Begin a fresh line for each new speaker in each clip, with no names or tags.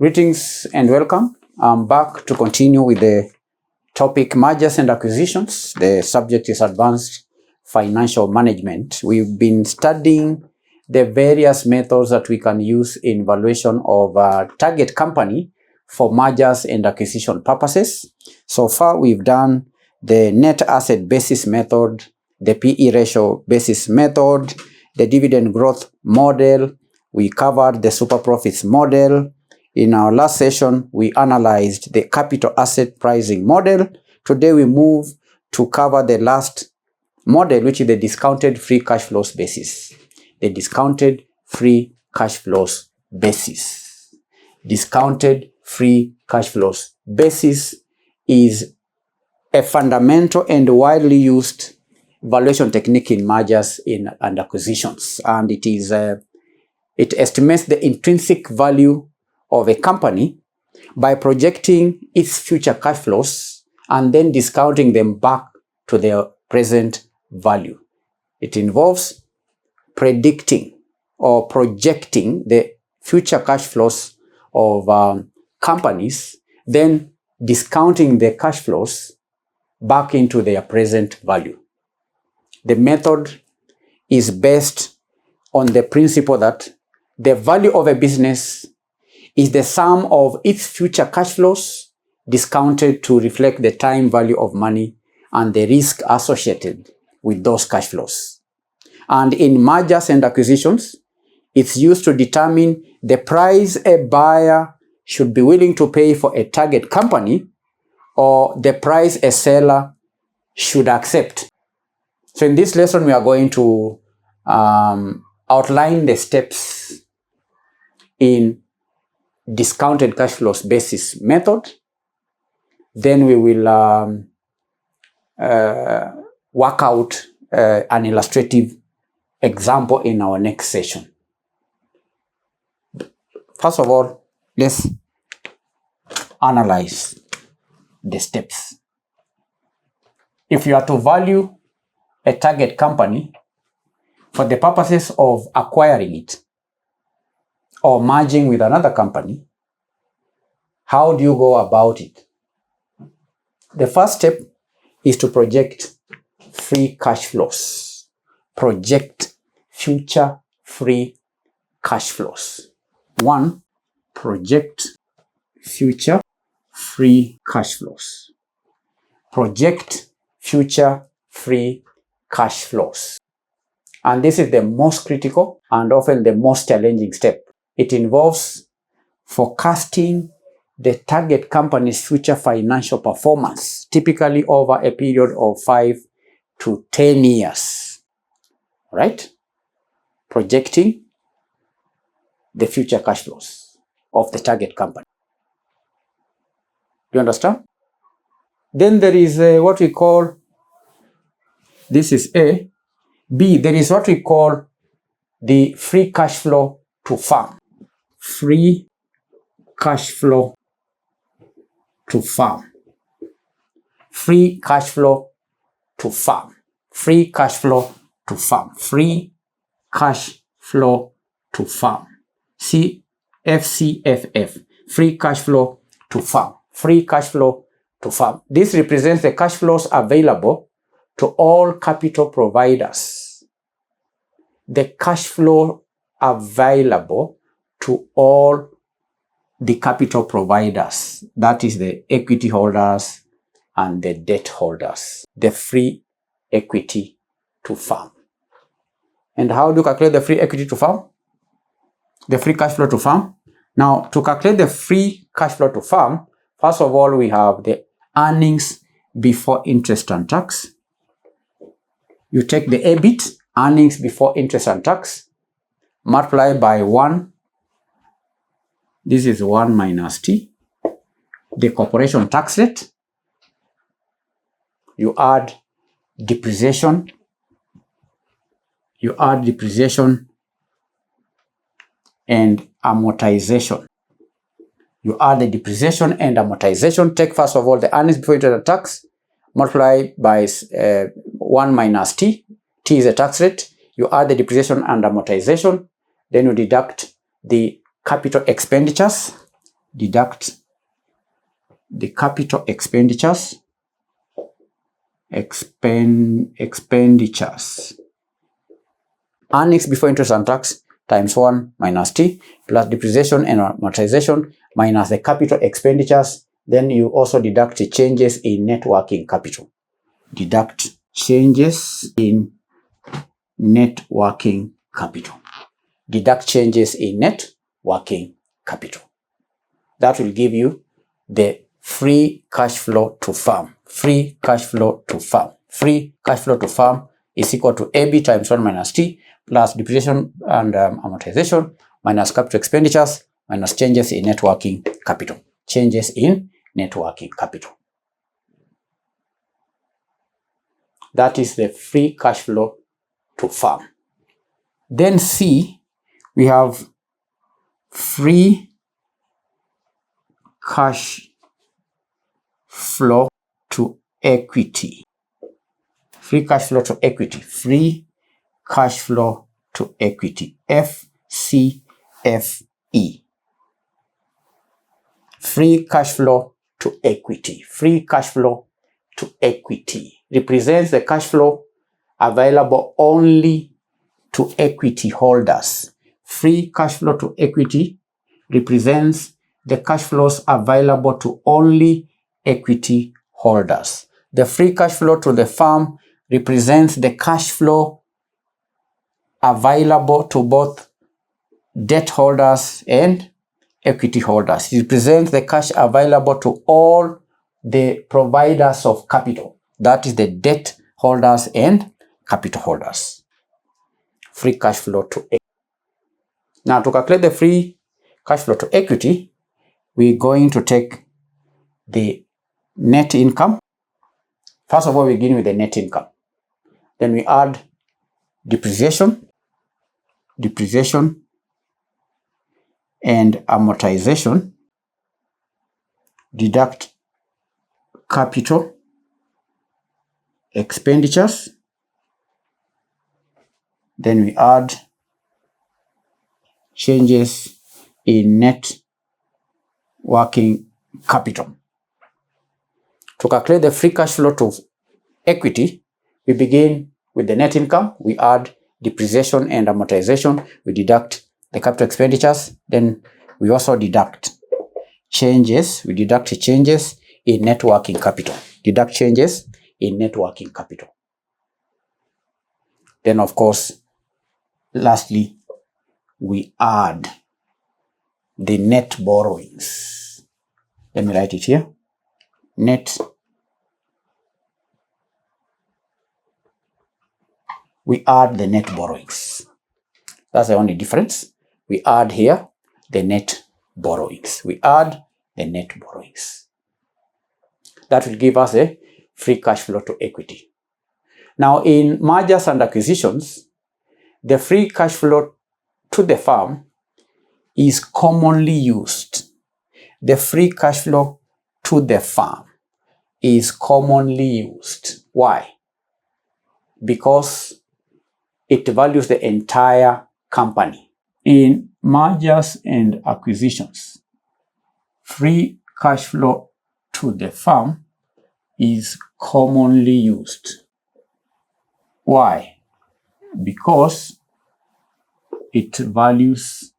Greetings and welcome. I'm back to continue with the topic mergers and acquisitions. The subject is advanced financial management. We've been studying the various methods that we can use in valuation of a target company for mergers and acquisition purposes. So far, we've done the net asset basis method, the PE ratio basis method, the dividend growth model. We covered the super profits model. In our last session, we analyzed the capital asset pricing model. Today, we move to cover the last model, which is the discounted free cash flows basis. The discounted free cash flows basis. Discounted free cash flows basis is a fundamental and widely used valuation technique in mergers and acquisitions. And it estimates the intrinsic value of a company by projecting its future cash flows and then discounting them back to their present value. It involves predicting or projecting the future cash flows of companies, then discounting the cash flows back into their present value. The method is based on the principle that the value of a business is the sum of its future cash flows discounted to reflect the time value of money and the risk associated with those cash flows. And in mergers and acquisitions, it's used to determine the price a buyer should be willing to pay for a target company or the price a seller should accept. So in this lesson, we are going to outline the steps in discounted cash flows basis method. Then we will work out an illustrative example in our next session. First of all, let's analyze the steps. If you are to value a target company for the purposes of acquiring it or merging with another company, how do you go about it? The first step is to project free cash flows. Project future free cash flows. 1. Project future free cash flows. Project future free cash flows. And this is the most critical and often the most challenging step. It involves forecasting the target company's future financial performance, typically over a period of 5 to 10 years. Right? Projecting the future cash flows of the target company. Do you understand? Then there is what we call, this is A. B, there is what we call the free cash flow to firm. Free cash flow to firm. Free cash flow to firm. Free cash flow to firm. Free cash flow to firm. FCFF. Free cash flow to firm. Free cash flow to firm. This represents the cash flows available to all capital providers. The cash flow available to all the capital providers. That is the equity holders and the debt holders. The free equity to firm. And how do you calculate the free equity to firm? The free cash flow to firm. Now, to calculate the free cash flow to firm, first of all, we have the earnings before interest and tax. You take the EBIT, earnings before interest and tax, multiply by 1. This is 1 minus T. The corporation tax rate. You add depreciation. You add depreciation and amortization. You add the depreciation and amortization. Take first of all the earnings before interest and tax, multiply by 1 minus T. T is the tax rate. You add the depreciation and amortization. Then you deduct the capital expenditures. deduct the capital expenditures, earnings before interest and tax times 1 minus T plus depreciation and amortization minus the capital expenditures. Then you also deduct the changes in net working capital. Deduct changes in net working capital. Deduct changes in net working capital. That will give you the free cash flow to firm. Free cash flow to firm. Free cash flow to firm is equal to AB times 1 minus T plus depreciation and amortization minus capital expenditures minus changes in net working capital. Changes in net working capital. That is the free cash flow to firm. Then C, we have free cash flow to equity. Free cash flow to equity. Free cash flow to equity. FCFE. Free cash flow to equity. Free cash flow to equity represents the cash flow available only to equity holders. Free cash flow to equity represents the cash flows available to only equity holders. The free cash flow to the firm represents the cash flow available to both debt holders and equity holders. It represents the cash available to all the providers of capital. That is the debt holders and capital holders. Free cash flow to equity. Now to calculate the free cash flow to equity, we're going to take the net income. First of all, we begin with the net income. Then we add depreciation and amortization, deduct capital expenditures, then we add changes in net working capital. To calculate the free cash flow to equity, we begin with the net income, we add depreciation and amortization, we deduct the capital expenditures, then we also deduct changes, we deduct changes in net working capital. Deduct changes in net working capital. Then of course, lastly, we add the net borrowings. Let me write it here. Net. We add the net borrowings. That's the only difference. We add here the net borrowings. We add the net borrowings. That will give us a free cash flow to equity. Now in mergers and acquisitions, the free cash flow to the firm is commonly used. The free cash flow to the firm is commonly used. Why? Because it values the entire company. In mergers and acquisitions, free cash flow to the firm is commonly used. Why? Because it values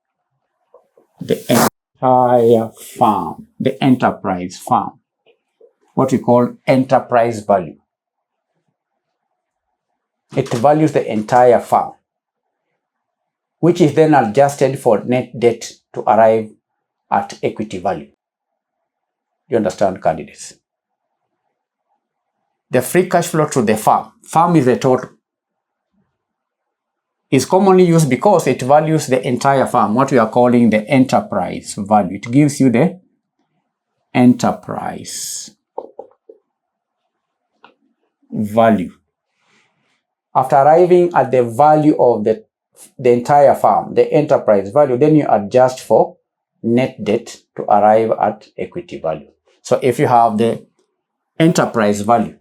the entire firm, the enterprise firm, what we call enterprise value. It values the entire firm, which is then adjusted for net debt to arrive at equity value. You understand, candidates? The free cash flow to the firm is the total, is commonly used because it values the entire firm, what we are calling the enterprise value. It gives you the enterprise value. After arriving at the value of the entire firm, the enterprise value, then you adjust for net debt to arrive at equity value. So if you have the enterprise value,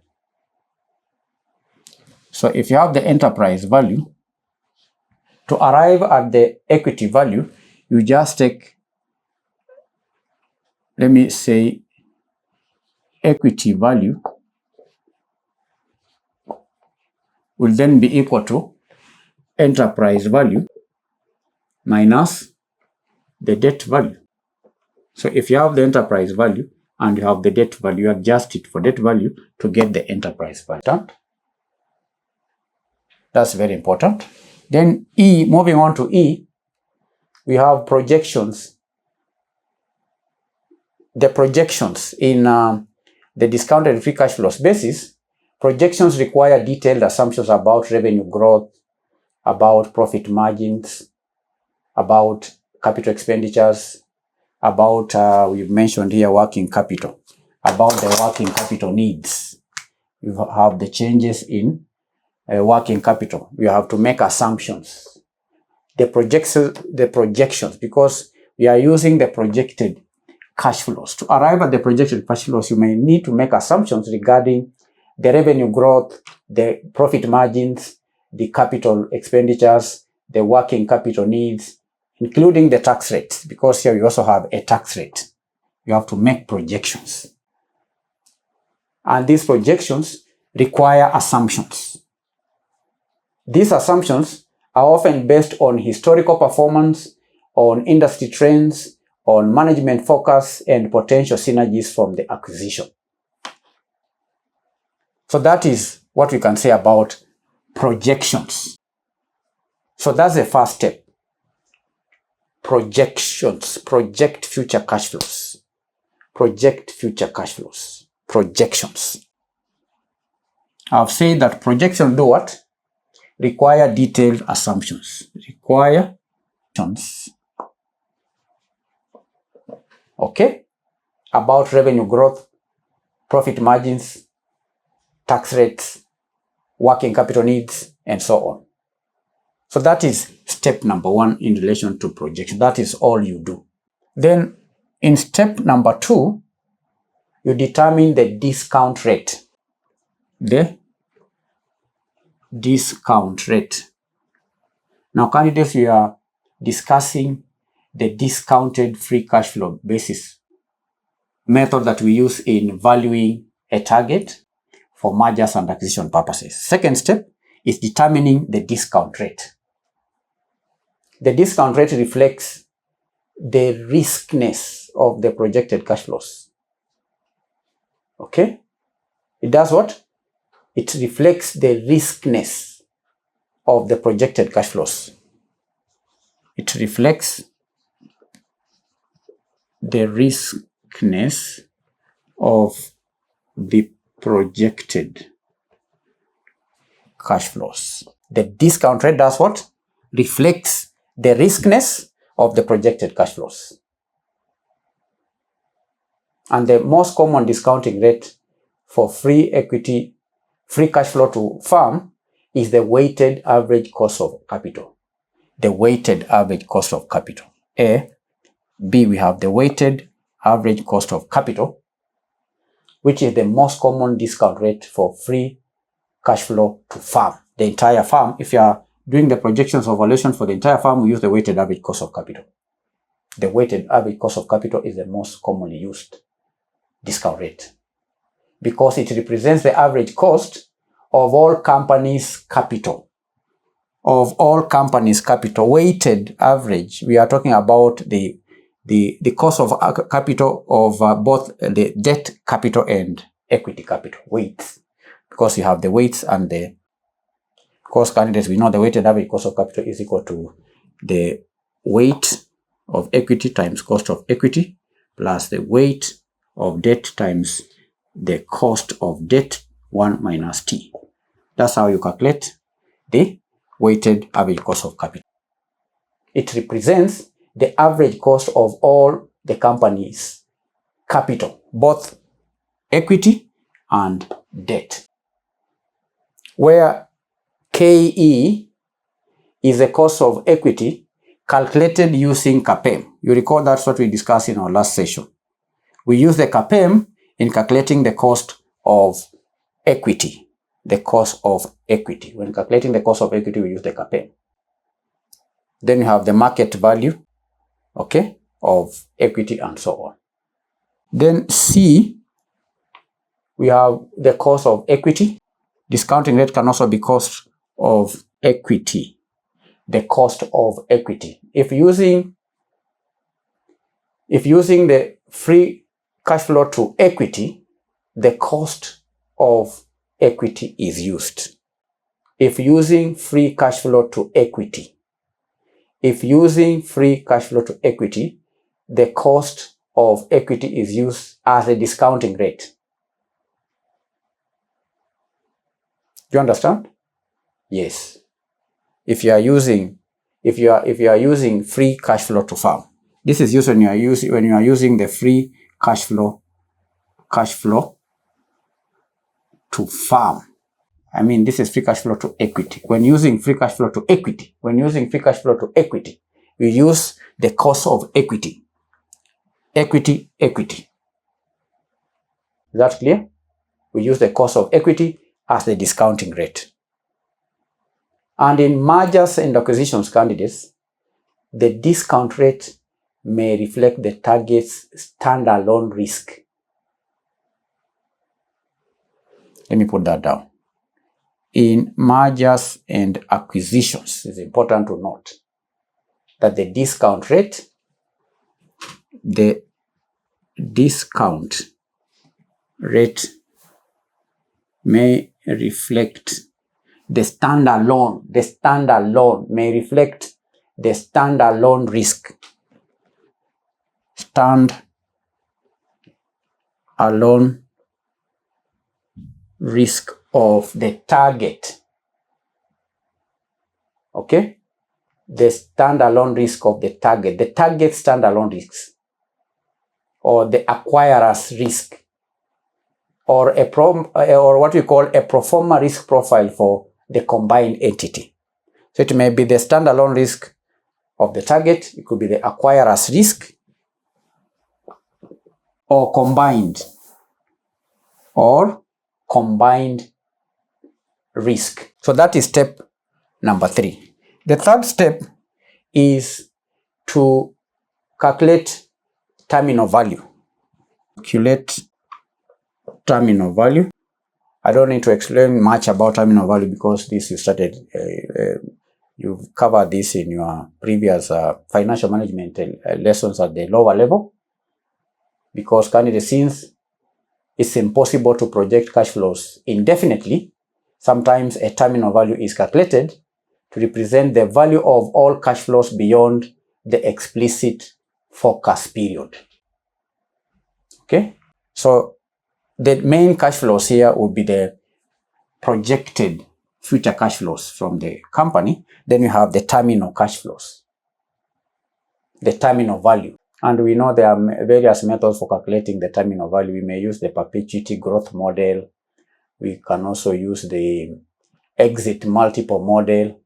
to arrive at the equity value, you just take let me say equity value will then be equal to enterprise value minus the debt value. So if you have the enterprise value and you have the debt value, adjust it for debt value to get the enterprise value. That's very important. Then E, moving on to E, we have projections. The projections in the discounted free cash flows basis, projections require detailed assumptions about revenue growth, about profit margins, about capital expenditures, about, we've mentioned here, working capital, about the working capital needs. You have the changes in working capital. You have to make assumptions. The projections, because we are using the projected cash flows. To arrive at the projected cash flows, you may need to make assumptions regarding the revenue growth, the profit margins, the capital expenditures, the working capital needs, including the tax rates, because here we also have a tax rate. You have to make projections. And these projections require assumptions. These assumptions are often based on historical performance, on industry trends, on management focus, and potential synergies from the acquisition. So that is what we can say about projections. So that's the first step. Projections. Project future cash flows. Project future cash flows. Projections. I've said that projections do what? Require detailed assumptions. Require assumptions. Okay? About revenue growth, profit margins, tax rates, working capital needs, and so on. So that is step number 1 in relation to projection. That is all you do. Then in step number 2, you determine the discount rate. The discount rate. Now, candidates, we are discussing the discounted free cash flow basis method that we use in valuing a target for mergers and acquisition purposes. Second step is determining the discount rate. The discount rate reflects the riskiness of the projected cash flows. Okay? It does what? It reflects the riskiness of the projected cash flows. It reflects the riskiness of the projected cash flows. The discount rate does what? Reflects the riskiness of the projected cash flows. And the most common discounting rate for free cash flow to firm is the weighted average cost of capital. The weighted average cost of capital. A. B, we have the weighted average cost of capital, which is the most common discount rate for free cash flow to firm. The entire firm, if you are doing the projections of valuation for the entire firm, we use the weighted average cost of capital. The weighted average cost of capital is the most commonly used discount rate because it represents the average cost of all companies' capital. Of all companies' capital, weighted average, we are talking about the cost of capital of both the debt capital and equity capital, weights. Because you have the weights and the cost candidates, we know the weighted average cost of capital is equal to the weight of equity times cost of equity plus the weight of debt times the cost of debt 1 minus T. That's how you calculate the weighted average cost of capital. It represents the average cost of all the company's capital, both equity and debt. Where KE is the cost of equity calculated using CAPM. You recall that's what we discussed in our last session. We use the CAPM in calculating the cost of equity. The cost of equity. When calculating the cost of equity, we use the CAPM. Then you have the market value, okay, of equity and so on. Then C, we have the cost of equity. Discounting rate can also be cost of equity. The cost of equity. If using the free cash flow to equity, the cost of equity is used. If using free cash flow to equity, the cost of equity is used as a discounting rate. Do you understand? Yes. If you are using free cash flow to farm, this is used when you are using the free cash flow to farm. I mean, this is free cash flow to equity. When using free cash flow to equity, we use the cost of equity. Equity. Is that clear? We use the cost of equity as the discounting rate. And in mergers and acquisitions candidates, the discount rate may reflect the target's standalone risk. Let me put that down. In mergers and acquisitions, it's important to note that the discount rate may reflect the standalone risk. Standalone risk of the target. Okay? The standalone risk of the target's standalone risks, or the acquirer's risk, or what we call a pro forma risk profile for the combined entity. So it may be the standalone risk of the target, it could be the acquirer's risk, or combined risk. So that is step number 3. The third step is to calculate terminal value. I don't need to explain much about terminal value because this you've covered this in your previous financial management lessons at the lower level. Because since it's impossible to project cash flows indefinitely, sometimes a terminal value is calculated to represent the value of all cash flows beyond the explicit forecast period. Okay? So the main cash flows here would be the projected future cash flows from the company. Then you have the terminal cash flows, the terminal value. And we know there are various methods for calculating the terminal value. We may use the perpetuity growth model. We can also use the exit multiple model,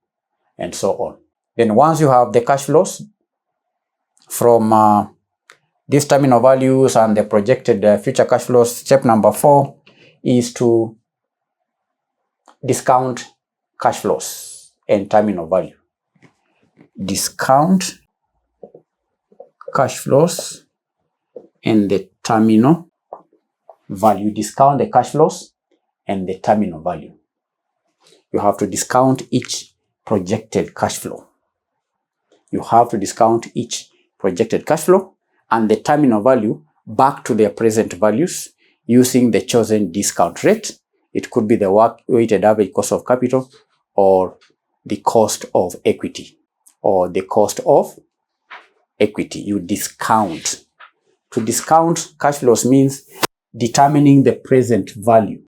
and so on. Then once you have the cash flows from these terminal values and the projected future cash flows, step number 4 is to discount cash flows and terminal value. Discount cash flows and the terminal value. Discount the cash flows and the terminal value. You have to discount each projected cash flow. And the terminal value back to their present values using the chosen discount rate. It could be the weighted average cost of capital, or the cost of equity, You discount. To discount cash flows means determining the present value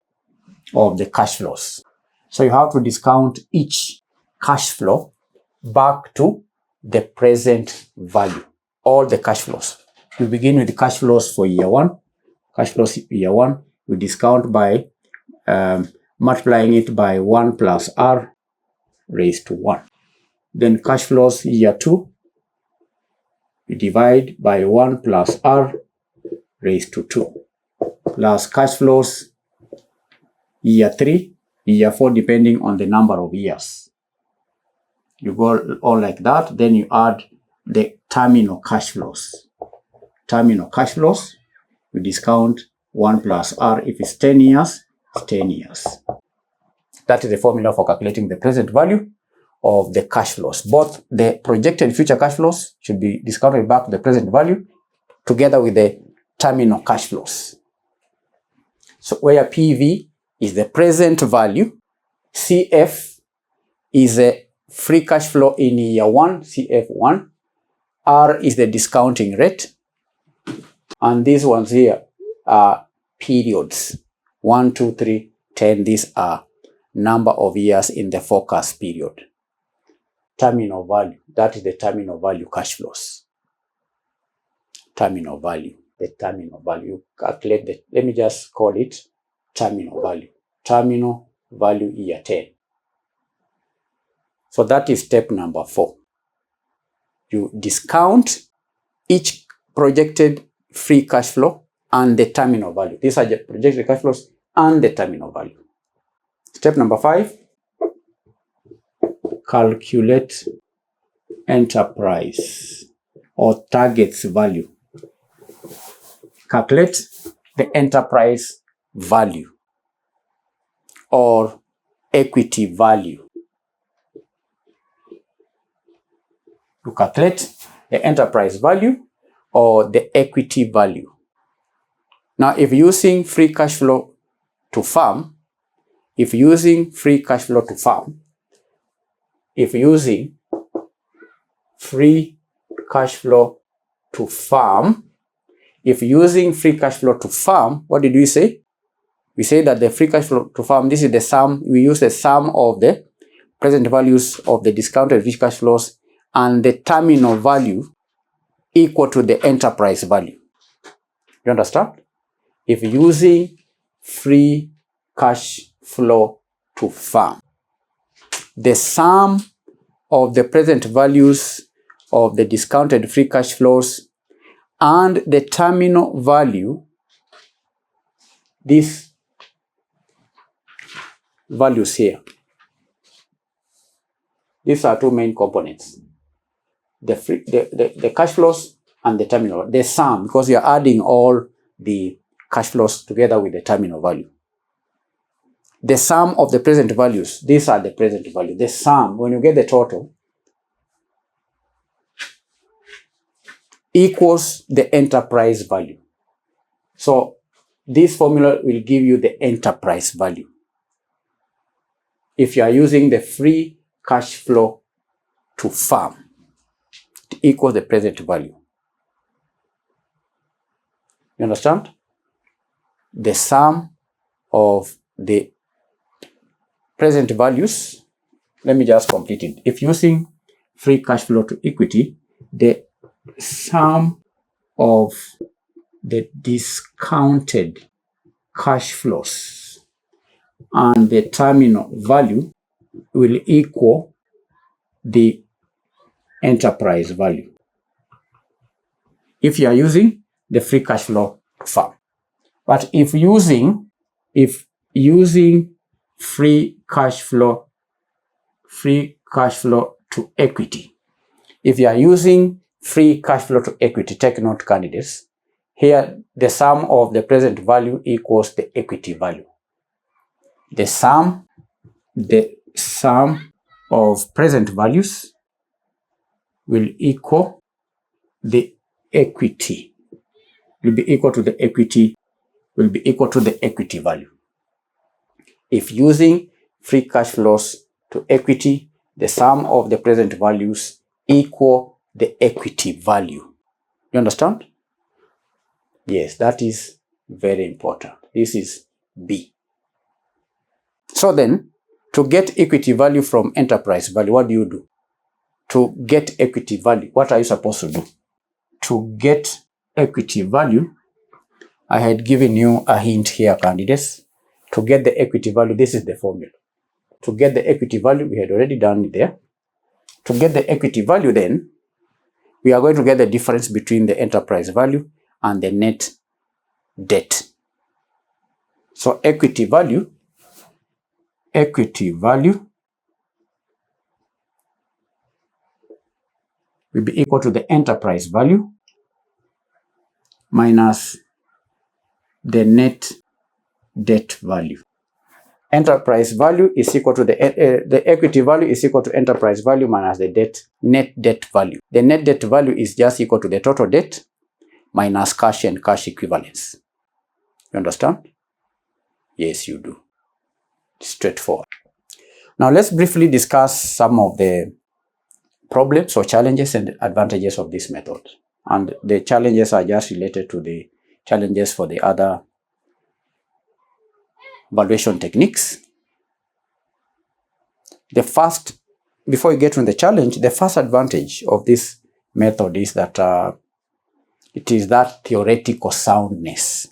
of the cash flows. So you have to discount each cash flow back to the present value. All the cash flows. You begin with the cash flows for year 1. We discount by multiplying it by 1 plus R raised to 1. Then cash flows year 2, we divide by 1 plus R raised to 2. Plus cash flows year 3, year 4, depending on the number of years. You go all like that, then you add the terminal cash flows. we discount 1 plus R. If it's 10 years, it's 10 years. That is the formula for calculating the present value of the cash flows. Both the projected future cash flows should be discounted back to the present value together with the terminal cash flows. So where PV is the present value, CF is a free cash flow in year 1, CF1, R is the discounting rate, and these ones here are periods, 1, 2, 3, 10, these are number of years in the forecast period. Terminal value, that is the terminal value cash flows. Terminal value, the terminal value, calculate the, let me just call it terminal value. Terminal value year 10. So that is step number 4. You discount each projected free cash flow and the terminal value. These are the projected cash flows and the terminal value. Step number 5, calculate enterprise or targets value. Calculate the enterprise value or equity value. You calculate the enterprise value or the equity value. Now, if using free cash flow to farm, if using free cash flow to farm, if using free cash flow to farm, if using free cash flow to farm, what did we say? We say that the free cash flow to farm, this is the sum, we use the sum of the present values of the discounted free cash flows and the terminal value equal to the enterprise value. You understand? If using free cash flow to farm, the sum of the present values of the discounted free cash flows and the terminal value, these values here, these are two main components, the cash flows and the terminal, the sum, because you are adding all the cash flows together with the terminal value. The sum of the present values, these are the present value. The sum, when you get the total, equals the enterprise value. So this formula will give you the enterprise value. If you are using the free cash flow to farm, it equals the present value. You understand? The sum of the present values, let me just complete it. If using free cash flow to equity, the sum of the discounted cash flows and the terminal value will equal the enterprise value. If you are using the free cash flow to farm. But if using free cash flow to equity, if you are using free cash flow to equity, take note candidates, here the sum of the present value equals the equity value. The sum of present values will equal the equity, will be equal to the equity value. If using free cash flows to equity, the sum of the present values equal the equity value. You understand? Yes, that is very important. This is B. So then, to get equity value from enterprise value, what do you do? To get equity value, what are you supposed to do? To get equity value, I had given you a hint here, candidates. To get the equity value, this is the formula. To get the equity value, we had already done it there. To get the equity value then, we are going to get the difference between the enterprise value and the net debt. So equity value will be equal to the enterprise value minus the net debt value. Enterprise value is equal to the equity value is equal to enterprise value minus the net debt value. The net debt value is just equal to the total debt minus cash and cash equivalents. You understand? Yes, you do. Straightforward. Now let's briefly discuss some of the problems or challenges and advantages of this method. And the challenges are just related to the challenges for the other valuation techniques. Before you get to the challenge, the first advantage of this method is that it is that theoretical soundness.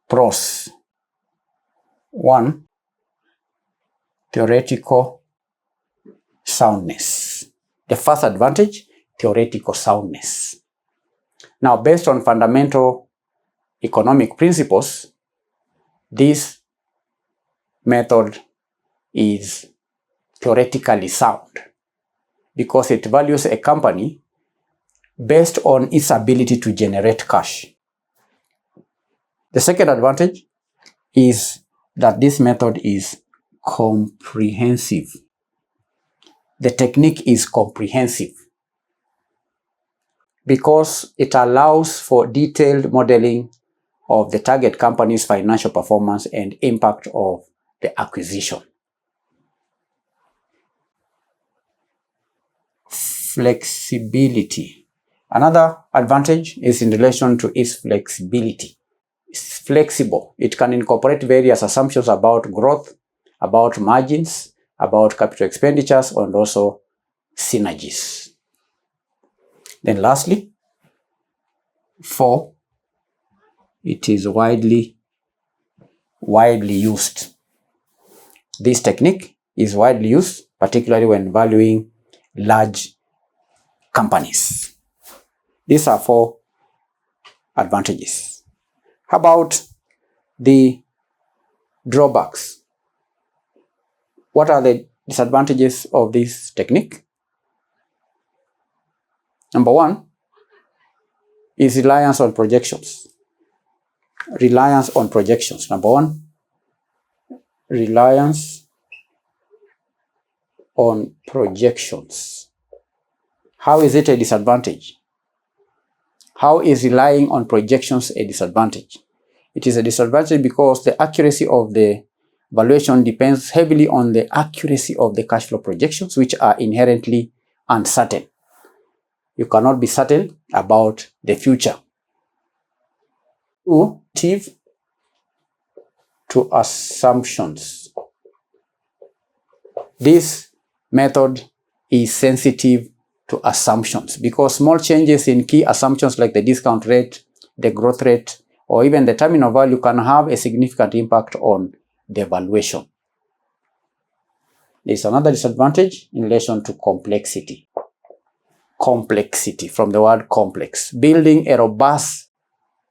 Pros. 1. Theoretical soundness. The first advantage, theoretical soundness. Now, based on fundamental economic principles, this method is theoretically sound because it values a company based on its ability to generate cash. The second advantage is that this method is comprehensive. The technique is comprehensive because it allows for detailed modeling of the target company's financial performance and impact of the acquisition. Flexibility. Another advantage is in relation to its flexibility. It's flexible. It can incorporate various assumptions about growth, about margins, about capital expenditures, and also synergies. Then lastly, 4, it is widely used. This technique is widely used, particularly when valuing large companies. These are 4 advantages. How about the drawbacks? What are the disadvantages of this technique? Number 1 is reliance on projections. Reliance on projections. Number 1, reliance on projections. How is it a disadvantage? How is relying on projections a disadvantage? It is a disadvantage because the accuracy of the valuation depends heavily on the accuracy of the cash flow projections, which are inherently uncertain. You cannot be certain about the future. 2, to assumptions. This method is sensitive to assumptions because small changes in key assumptions like the discount rate, the growth rate, or even the terminal value can have a significant impact on the valuation. There is another disadvantage in relation to complexity. Complexity, from the word complex. Building a robust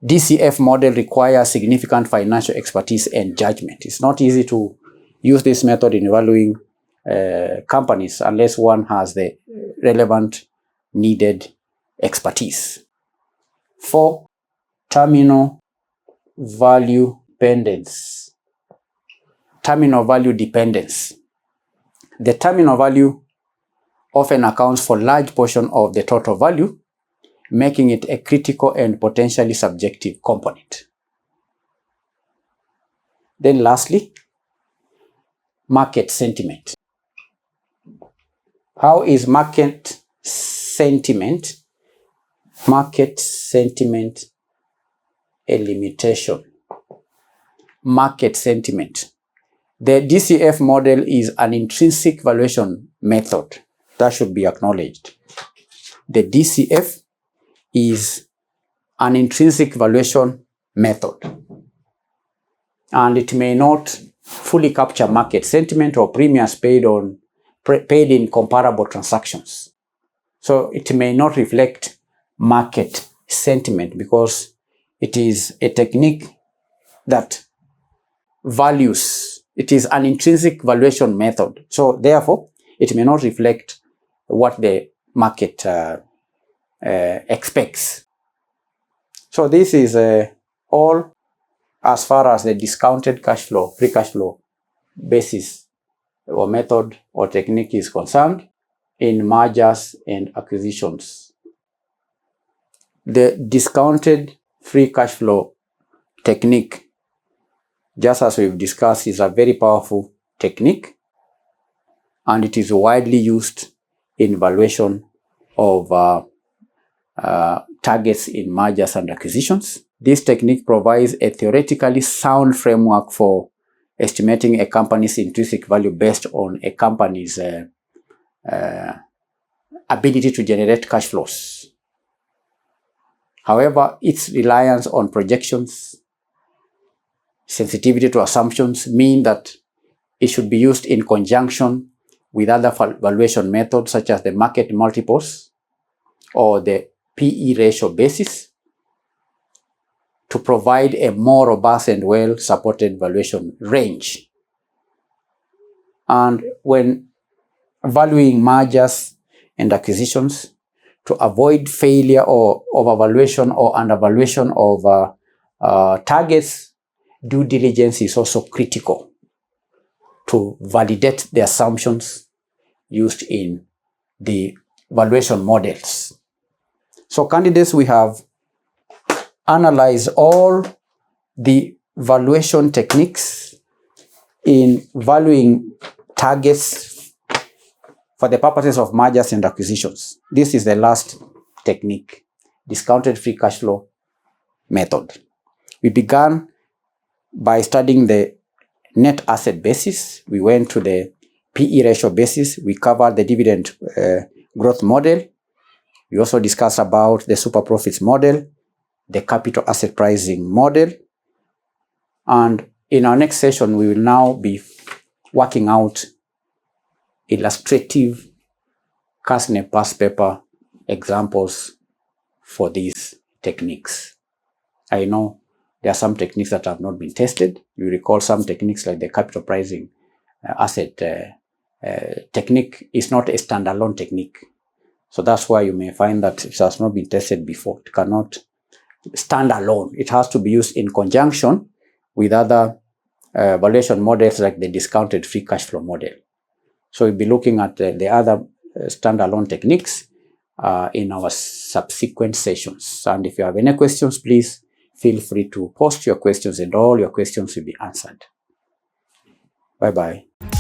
DCF model requires significant financial expertise and judgment. It's not easy to use this method in valuing companies unless one has the relevant needed expertise. 4, terminal value dependence. Terminal value dependence. The terminal value often accounts for a large portion of the total value, making it a critical and potentially subjective component. Then lastly, market sentiment. How is market sentiment a limitation? Market sentiment. The DCF model is an intrinsic valuation method. That should be acknowledged. The DCF is an intrinsic valuation method, and it may not fully capture market sentiment or premiums paid in comparable transactions. So it may not reflect market sentiment because it is a technique that values. It is an intrinsic valuation method. So therefore, it may not reflect what the market expects. So this is all as far as the discounted cash flow, free cash flow basis or method or technique is concerned in mergers and acquisitions. The discounted free cash flow technique, just as we've discussed, is a very powerful technique, and it is widely used in valuation of targets in mergers and acquisitions. This technique provides a theoretically sound framework for estimating a company's intrinsic value based on a company's ability to generate cash flows. However, its reliance on projections, sensitivity to assumptions mean that it should be used in conjunction with other valuation methods such as the market multiples or the PE ratio basis to provide a more robust and well-supported valuation range. And when valuing mergers and acquisitions, to avoid failure or overvaluation or undervaluation of targets, due diligence is also critical to validate the assumptions used in the valuation models. So candidates, we have analyzed all the valuation techniques in valuing targets for the purposes of mergers and acquisitions. This is the last technique, discounted free cash flow method. We began by studying the net asset basis. We went to the PE ratio basis. We covered the dividend growth model. We also discussed about the super profits model, the capital asset pricing model. And in our next session, we will now be working out illustrative Kasne past paper examples for these techniques. I know there are some techniques that have not been tested. You recall some techniques like the capital pricing asset technique is not a standalone technique. So that's why you may find that it has not been tested before. It cannot stand alone. It has to be used in conjunction with other valuation models like the discounted free cash flow model. So we'll be looking at the other standalone techniques in our subsequent sessions. And if you have any questions, please feel free to post your questions and all your questions will be answered. Bye-bye.